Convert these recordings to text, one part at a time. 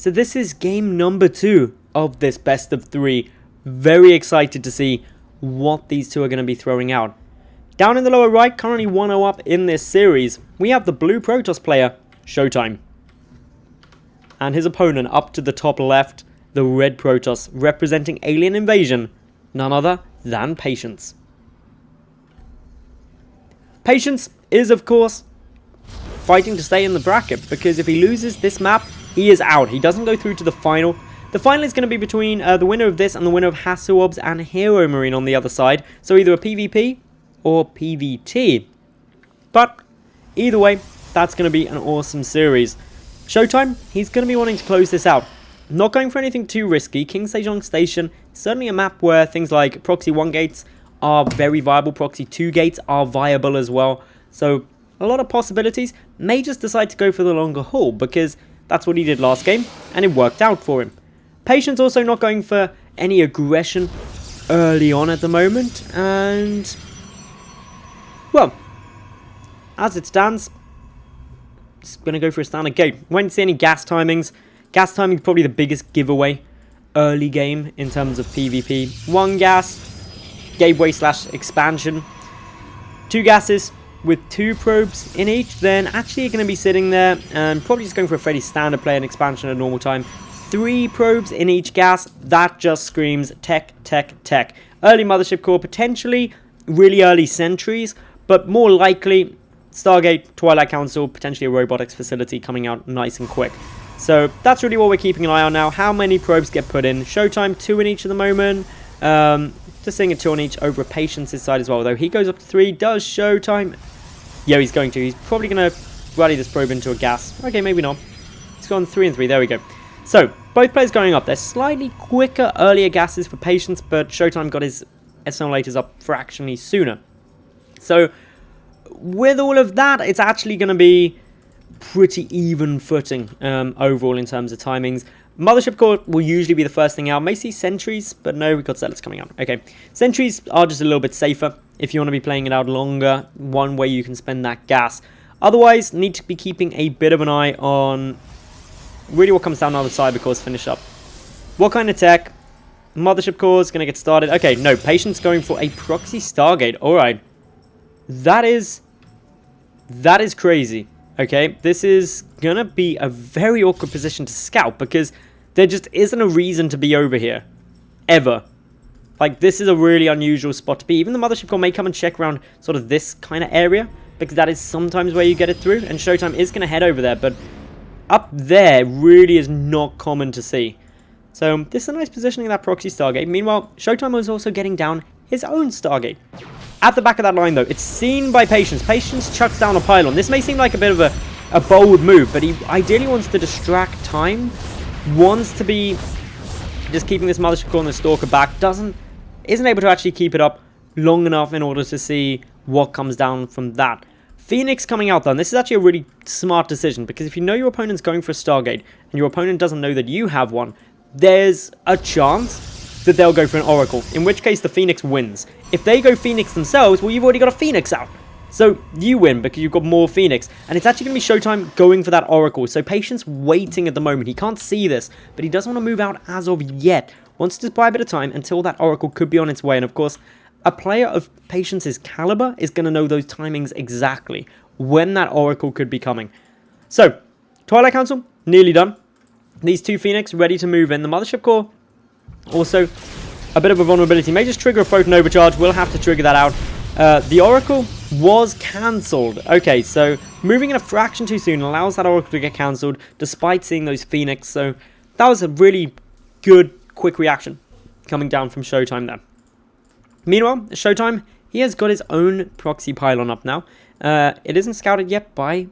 So this is game number 2 of this best of 3. Very excited to see what these two are going to be throwing out. Down in the lower right, currently 1-0 up in this series, we have the blue Protoss player, ShoWTimE. And his opponent up to the top left, the red Protoss, representing alien invasion, none other than Patience. Patience is, of course, fighting to stay in the bracket, because if he loses this map, he is out. He doesn't go through to the final. The final is going to be between the winner of this and the winner of Hasselhoff's and Hero Marine on the other side. So either a PvP or PvT. But either way, that's going to be an awesome series. ShoWTimE, he's going to be wanting to close this out. Not going for anything too risky. King Sejong Station, certainly a map where things like Proxy 1 gates are very viable. Proxy 2 gates are viable as well. So a lot of possibilities. May just decide to go for the longer haul, because that's what he did last game and it worked out for him. Patience also not going for any aggression early on at the moment, and well, as it stands, just going to go for a standard gate. Won't see any gas timings. Gas timing is probably the biggest giveaway early game in terms of PvP. 1 gas, gateway / expansion. 2 gases with 2 probes in each. Then actually you're going to be sitting there and probably just going for a fairly standard play and expansion at normal time. 3 probes in each gas. That just screams tech, tech, tech. Early Mothership Core, potentially really early sentries, but more likely Stargate, Twilight Council, potentially a robotics facility coming out nice and quick. So that's really what we're keeping an eye on now. How many probes get put in? ShoWTimE 2 in each at the moment. Just seeing a 2 on each over Patience's side as well, though he goes up to 3. Does ShoWTimE? Yeah, he's going to. He's probably going to rally this probe into a gas. Okay, maybe not. He's gone 3 and 3. There we go. So both players going up. They're slightly quicker, earlier gases for Patience, but ShoWTimE got his accelerators up fractionally sooner. So with all of that, it's actually going to be pretty even footing overall in terms of timings. Mothership Core will usually be the first thing out. May see sentries, but no, we've got zealots coming out. Okay, sentries are just a little bit safer if you want to be playing it out longer. One way you can spend that gas. Otherwise, need to be keeping a bit of an eye on really what comes down the other side, because finish up. What kind of tech? Mothership Core is going to get started. Okay, no, Patience going for a proxy Stargate. All right, that is crazy. Okay, this is going to be a very awkward position to scout, because there just isn't a reason to be over here. Ever. Like, this is a really unusual spot to be. Even the Mothership Core may come and check around sort of this kind of area, because that is sometimes where you get it through, and ShoWTimE is going to head over there, but up there really is not common to see. So this is a nice positioning of that proxy Stargate. Meanwhile, ShoWTimE was also getting down his own Stargate. At the back of that line, though, it's seen by Patience. Patience chucks down a pylon. This may seem like a bit of a bold move, but he ideally wants to distract time. Wants to be just keeping this Mothership Core and the Stalker back. Isn't able to actually keep it up long enough in order to see what comes down from that. Phoenix coming out, though. And this is actually a really smart decision, because if you know your opponent's going for a Stargate and your opponent doesn't know that you have one, there's a chance that they'll go for an Oracle, in which case the Phoenix wins. If they go Phoenix themselves, well, you've already got a Phoenix out. So you win because you've got more Phoenix. And it's actually going to be ShoWTimE going for that Oracle. So Patience waiting at the moment. He can't see this, but he doesn't want to move out as of yet. Wants to buy a bit of time until that Oracle could be on its way. And of course, a player of Patience's caliber is going to know those timings exactly, when that Oracle could be coming. So, Twilight Council, nearly done. These 2 Phoenix ready to move in. The Mothership Core, also a bit of a vulnerability. May just trigger a Photon Overcharge. We'll have to trigger that out. The Oracle was cancelled. Okay, so moving in a fraction too soon allows that Oracle to get cancelled, despite seeing those Phoenix. So that was a really good, quick reaction coming down from ShoWTimE there. Meanwhile, ShoWTimE, he has got his own proxy pylon up now. It isn't scouted yet by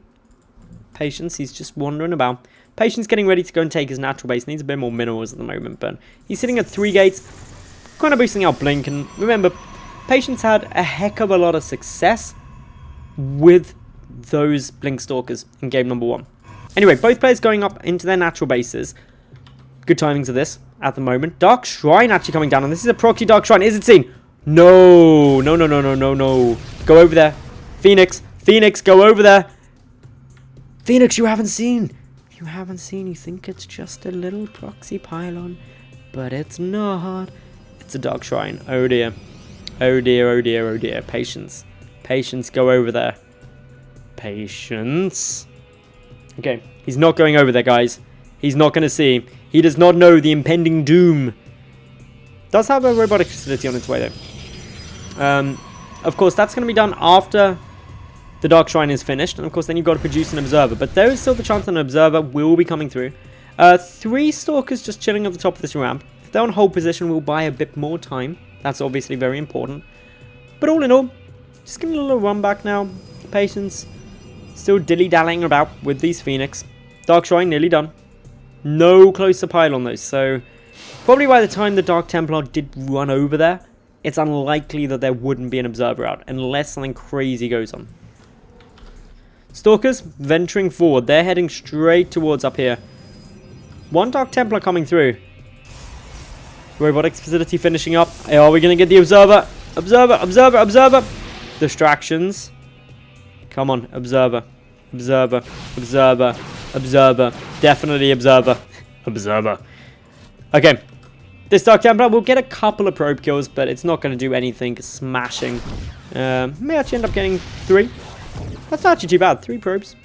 Patience. He's just wandering about. Patience getting ready to go and take his natural base. Needs a bit more minerals at the moment, but he's sitting at 3 gates, kind of boosting out Blink. And remember, Patience had a heck of a lot of success with those Blink Stalkers in game number 1. Anyway, both players going up into their natural bases. Good timings of this at the moment. Dark Shrine actually coming down, and this is a proxy Dark Shrine. Is it seen? No. No, no, no, no, no, no. Go over there. Phoenix. Phoenix, go over there. Phoenix, you haven't seen. you haven't seen, you think it's just a little proxy pylon, but it's not. It's a Dark Shrine. Oh dear. Oh dear, oh dear, oh dear. Patience. Patience, go over there. Patience. Okay, he's not going over there, guys. He's not going to see. He does not know the impending doom. Does have a robotic facility on its way, though. Of course, that's going to be done after the Dark Shrine is finished. And, of course, then you've got to produce an Observer. But there is still the chance that an Observer will be coming through. 3 Stalkers just chilling at the top of this ramp. If they're on hold position, we'll buy a bit more time. That's obviously very important. But all in all, just giving a little run back now. Patience. Still dilly-dallying about with these Phoenix. Dark Shrine nearly done. No closer pylon though, so probably by the time the Dark Templar did run over there, it's unlikely that there wouldn't be an Observer out, unless something crazy goes on. Stalkers venturing forward. They're heading straight towards up here. 1 Dark Templar coming through. Robotics facility finishing up. Are we going to get the Observer? Observer, Observer, Observer. Distractions. Come on, Observer. Observer, Observer, Observer. Definitely Observer. Observer. Okay. This Dark Templar will get a couple of probe kills, but it's not going to do anything smashing. May actually end up getting 3. That's not actually too bad. 3 probes.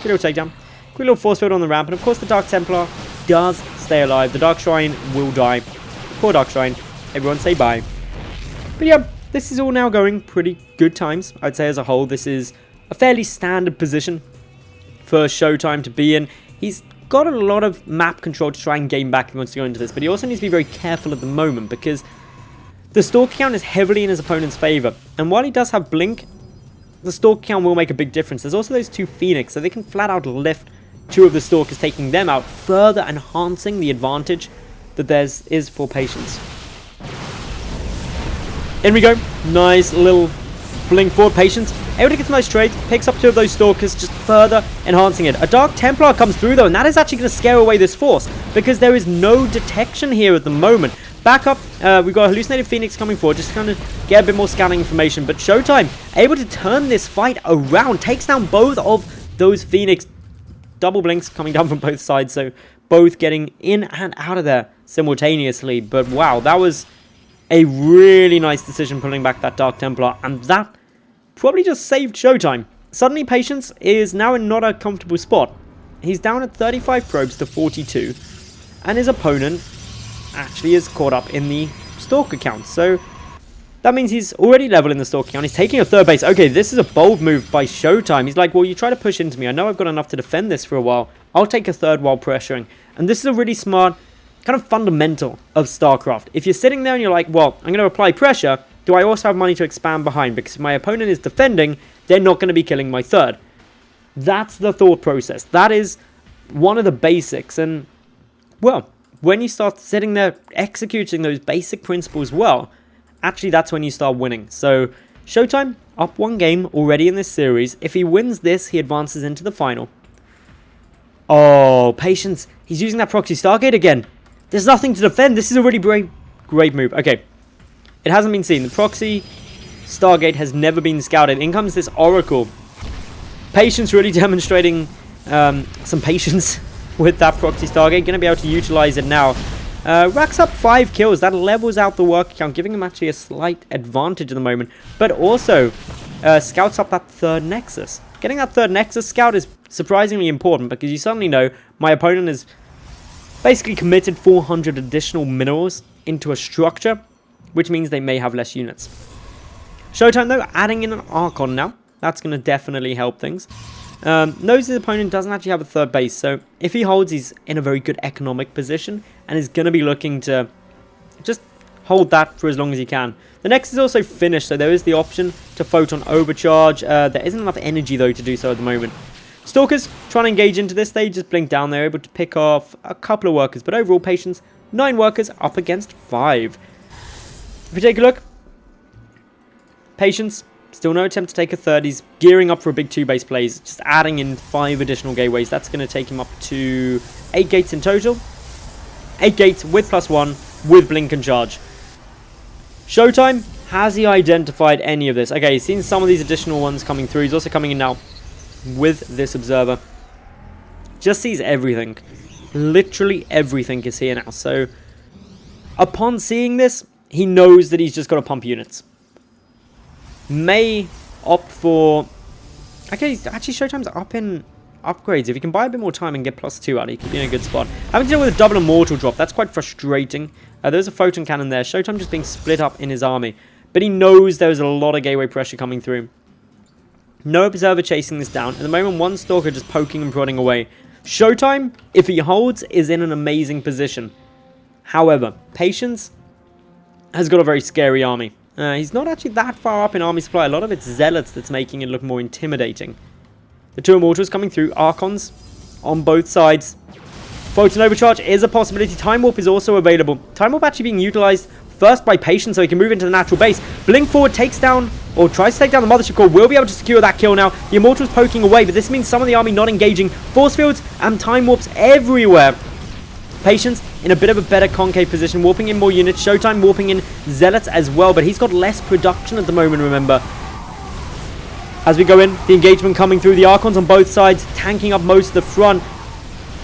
Good little takedown. Quick little force field on the ramp. And of course the Dark Templar does stay alive. The Dark Shrine will die. Poor Dark Shrine. Everyone say bye. But yeah, this is all now going pretty good times. I'd say as a whole, this is a fairly standard position for ShoWTimE to be in. He's got a lot of map control to try and gain back if he wants to go into this, but he also needs to be very careful at the moment because the stalk count is heavily in his opponent's favor. And while he does have blink, the stalk count will make a big difference. There's also those 2 Phoenix, so they can flat out lift 2 of the stalkers, taking them out, further enhancing the advantage that there is for Patience. In we go. Nice little blink forward. Patience able to get some nice trades, picks up 2 of those stalkers, just further enhancing it. A Dark Templar comes through though, and that is actually going to scare away this force because there is no detection here at the moment. Back up, we've got a hallucinated Phoenix coming forward, just to kind of get a bit more scanning information. But ShoWTimE able to turn this fight around, takes down both of those Phoenix. Double blinks coming down from both sides, so both getting in and out of there simultaneously. But wow, that was a really nice decision pulling back that Dark Templar, and that probably just saved ShoWTimE. Suddenly Patience is now in not a comfortable spot. He's down at 35 probes to 42, and his opponent actually is caught up in the Stalker count. So that means he's already level in the Stalker count. He's taking a 3rd base. Okay, this is a bold move by ShoWTimE. He's like, well, you try to push into me. I know I've got enough to defend this for a while. I'll take a 3rd while pressuring. And this is a really smart kind of fundamental of StarCraft. If you're sitting there and you're like, well, I'm going to apply pressure, do I also have money to expand behind? Because if my opponent is defending, they're not going to be killing my 3rd. That's the thought process. That is one of the basics. And, well, when you start sitting there executing those basic principles well, actually that's when you start winning. So, ShoWTimE up 1 game already in this series. If he wins this, he advances into the final. Oh, Patience. He's using that proxy Stargate again. There's nothing to defend. This is a really great move. Okay. It hasn't been seen. The proxy Stargate has never been scouted. In comes this Oracle. Patience really demonstrating some patience with that proxy Stargate. Going to be able to utilize it now. Racks up 5 kills. That levels out the work count, giving him actually a slight advantage at the moment. But also scouts up that 3rd Nexus. Getting that 3rd Nexus scout is surprisingly important because you suddenly know my opponent has basically committed 400 additional minerals into a structure, which means they may have less units. ShoWTimE though, adding in an Archon now. That's going to definitely help things. Knows his opponent doesn't actually have a 3rd base, so if he holds, he's in a very good economic position and is going to be looking to just hold that for as long as he can. The next is also finished, so there is the option to Photon Overcharge. There isn't enough energy though to do so at the moment. Stalkers trying to engage into this. They just blink down. They're able to pick off a couple of workers, but overall Patience, 9 workers up against 5. If we take a look, Patience, still no attempt to take a 3rd. He's gearing up for a big 2 base plays, just adding in 5 additional gateways. That's going to take him up to 8 gates in total. 8 gates with +1 with blink and charge. ShoWTimE, has he identified any of this? Okay, he's seen some of these additional ones coming through. He's also coming in now with this Observer. just sees everything. Literally everything is here now. So, upon seeing this, he knows that he's just got to pump units. May opt for... Okay, actually ShoWTimE's up in upgrades. If he can buy a bit more time and get +2 out, he could be in a good spot. Having to deal with a double immortal drop, that's quite frustrating. There's a photon cannon there. ShoWTimE just being split up in his army. But he knows there's a lot of gateway pressure coming through. No observer chasing this down. At the moment, one stalker just poking and prodding away. ShoWTimE, if he holds, is in an amazing position. However, Patience has got a very scary army. He's not actually that far up in army supply. A lot of it's Zealots that's making it look more intimidating. The 2 Immortals coming through. Archons on both sides. Photon Overcharge is a possibility. Time Warp is also available. Time Warp actually being utilized first by Patience so he can move into the natural base. Blink forward takes down, or tries to take down the Mothership Core. Will be able to secure that kill now. The Immortals poking away, but this means some of the army not engaging. Force fields and Time Warps everywhere. Patience in a bit of a better concave position, warping in more units. ShoWTimE warping in Zealots as well, but he's got less production at the moment, remember. As we go in, the engagement coming through, the Archons on both sides, tanking up most of the front.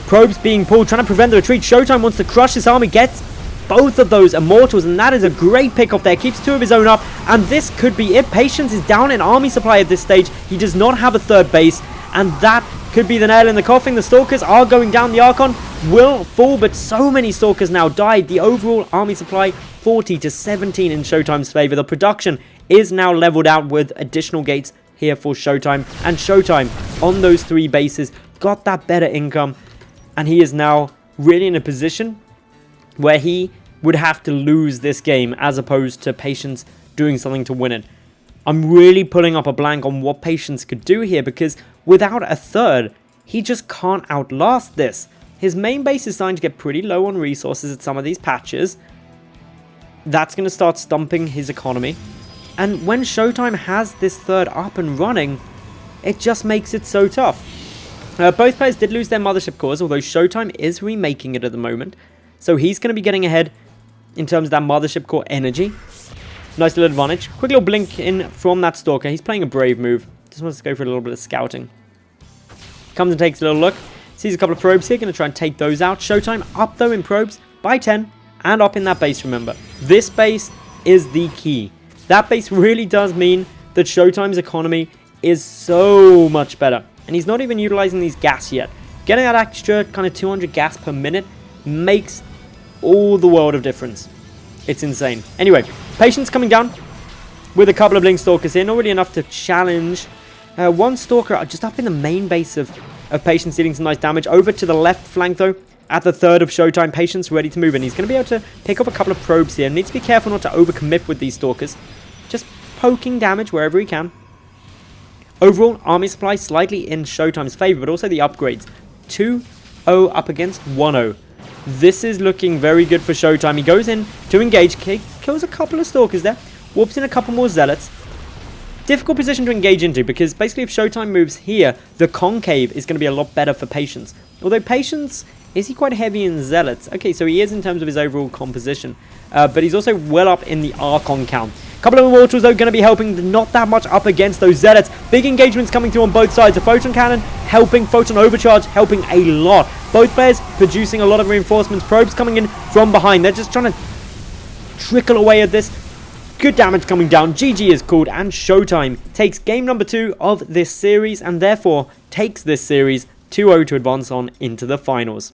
Probes being pulled, trying to prevent the retreat. ShoWTimE wants to crush this army, gets both of those Immortals, and that is a great pick off there. Keeps 2 of his own up, and this could be it. Patience is down in army supply at this stage. He does not have a third base, and that could be the nail in the coffin. The Stalkers are going down. The Archon will fall, but so many Stalkers now died. The overall army supply 40 to 17 in ShoWTimE's favor. The production is now leveled out with additional gates here for ShoWTimE, and ShoWTimE on those 3 bases got that better income, and he is now really in a position where he would have to lose this game as opposed to Patience doing something to win it. I'm really pulling up a blank on what Patience could do here, because without a third, he just can't outlast this. His main base is starting to get pretty low on resources at some of these patches. That's going to start stumping his economy. And when ShoWTimE has this third up and running, it just makes it so tough. Both players did lose their Mothership Cores, although ShoWTimE is remaking it at the moment. So he's going to be getting ahead in terms of that Mothership Core energy. Nice little advantage. Quick little blink in from that Stalker. He's playing a brave move. Just wants to go for a little bit of scouting. Comes and takes a little look. Sees a couple of probes here. Going to try and take those out. ShoWTimE up though in probes by 10. And up in that base, remember. This base is the key. That base really does mean that ShoWTimE's economy is so much better. And he's not even utilizing these gas yet. Getting that extra kind of 200 gas per minute makes all the world of difference. It's insane. Anyway, Patience coming down with a couple of Blink Stalkers here. Not really enough to challenge. One Stalker just up in the main base of Patience, dealing some nice damage. Over to the left flank though, at the third of ShoWTimE, Patience ready to move in. He's going to be able to pick up a couple of probes here. Needs to be careful not to overcommit with these Stalkers. Just poking damage wherever he can. Overall, army supply slightly in ShoWTimE's favor, but also the upgrades. 2-0 up against 1-0. This is looking very good for ShoWTimE. He goes in to engage, kills a couple of Stalkers there, warps in a couple more Zealots. Difficult position to engage into, because basically if ShoWTimE moves here, the concave is going to be a lot better for Patience. Although Patience, is he quite heavy in Zealots? Okay, so he is in terms of his overall composition, but he's also well up in the Archon count. Couple of Immortals though going to be helping, not that much up against those Zealots. Big engagements coming through on both sides. The Photon Cannon helping, Photon Overcharge helping a lot. Both players producing a lot of reinforcements. Probes coming in from behind. They're just trying to trickle away at this. Good damage coming down. GG is called, and ShoWTimE takes game number 2 of this series, and therefore takes this series 2-0 to advance on into the finals.